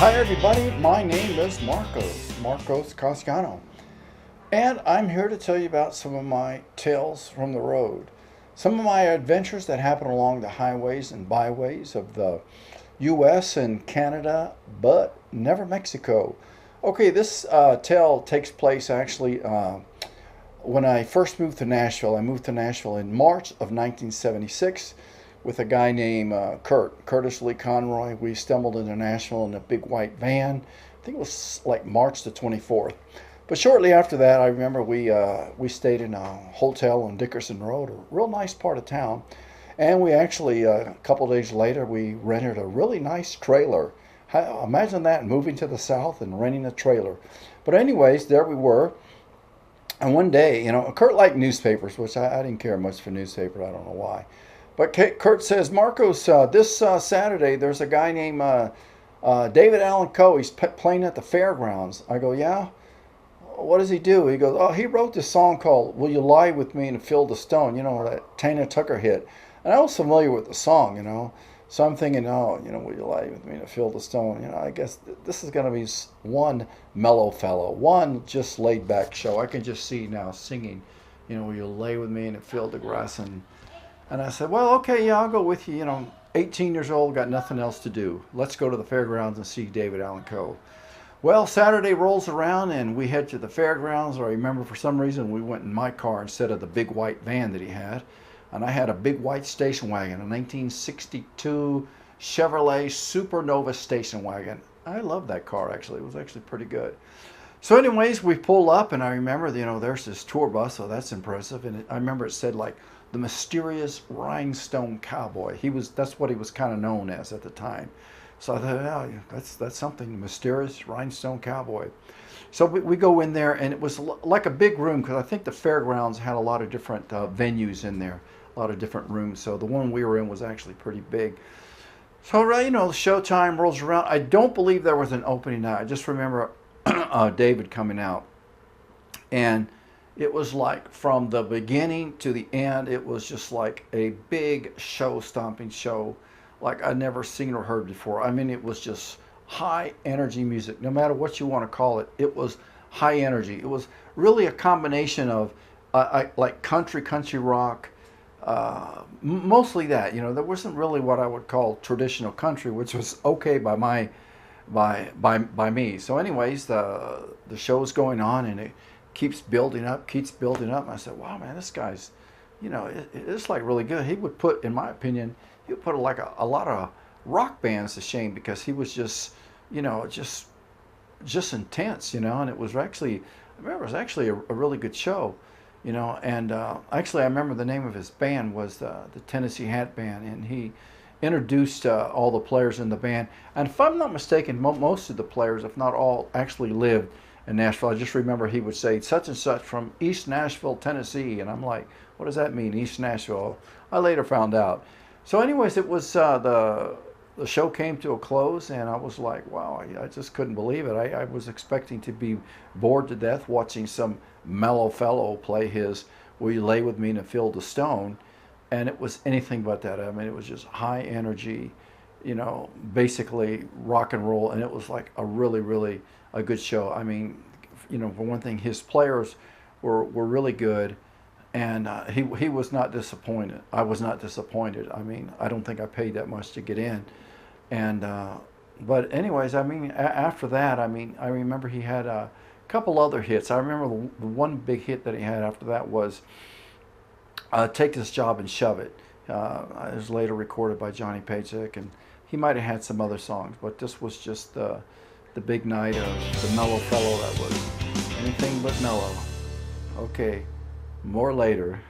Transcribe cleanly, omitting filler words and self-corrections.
Hi everybody, my name is Marcos Cascano, and I'm here to tell you about some of my tales from the road. Some of my adventures that happen along the highways and byways of the US and Canada, but never Mexico. Okay, this tale takes place actually when I first moved to Nashville. I moved to Nashville in March of 1976 with a guy named Curtis Lee Conroy. We stumbled into Nashville in a big white van. I think it was like March the 24th. But shortly after that, I remember we stayed in a hotel on Dickerson Road, a real nice part of town. And we actually, a couple days later, we rented a really nice trailer. Imagine that, moving to the South and renting a trailer. But anyways, there we were. And one day, Kurt liked newspapers, which I didn't care much for newspapers. I don't know why. But Kurt says, Marcos, this Saturday there's a guy named David Allan Coe. He's playing at the fairgrounds. I go, yeah? What does he do? He goes, oh, he wrote this song called Will You Lie With Me and Fill the Stone, that Tina Tucker hit. And I was familiar with the song, So I'm thinking, will you lie with me to fill the stone? I guess this is going to be one mellow fellow, one just laid back show. I can just see now singing, will you lay with me and fill the grass? And I said, well, okay, yeah, I'll go with you. 18 years old, got nothing else to do. Let's go to the fairgrounds and see David Allan Coe. Well, Saturday rolls around and we head to the fairgrounds. I remember for some reason we went in my car instead of the big white van that he had. And I had a big white station wagon, a 1962 Chevrolet Supernova station wagon. I love that car, actually. It was actually pretty good. So anyways, we pull up, and I remember, there's this tour bus, so that's impressive. And I remember it said, like, the mysterious rhinestone cowboy. That's what he was kind of known as at the time. So I thought, that's something, the mysterious rhinestone cowboy. So we go in there, and it was like a big room, because I think the fairgrounds had a lot of different venues in there, a lot of different rooms. So the one we were in was actually pretty big. So, the showtime rolls around. I don't believe there was an opening night. I just remember David coming out. And it was like from the beginning to the end, it was just like a big show-stomping show like I'd never seen or heard before. I mean, it was just high energy music. No matter what you want to call it, it was high energy. It was really a combination of like country rock, mostly that. There wasn't really what I would call traditional country, which was okay by me. So anyways, the show's going on and it keeps building up. And I said, wow, man, this guy's, it's like really good. He would put, in my opinion, like a lot of rock bands to shame, because he was just, just intense, and it was actually, I remember it was actually a really good show, and actually I remember the name of his band was the Tennessee Hat Band, and he introduced all the players in the band. And if I'm not mistaken, most of the players, if not all, actually lived in Nashville. I just remember he would say such and such from East Nashville, Tennessee, and I'm like, what does that mean, East Nashville? I later found out. So anyways, it was the show came to a close, and I was like, wow, I just couldn't believe it. I was expecting to be bored to death watching some mellow fellow play his Will You Lay With Me and Fill the Stone, and it was anything but that. I mean, it was just high energy, basically rock and roll, and it was like a really, really a good show. I mean, for one thing, his players were really good, and he was not disappointed. I was not disappointed. I mean, I don't think I paid that much to get in, and but anyways, I mean, after that, I mean, I remember he had a couple other hits. I remember the one big hit that he had after that was Take This Job and Shove It. It was later recorded by Johnny Paycheck, and he might have had some other songs, but this was just the big night of the mellow fellow that was anything but mellow. Okay, more later.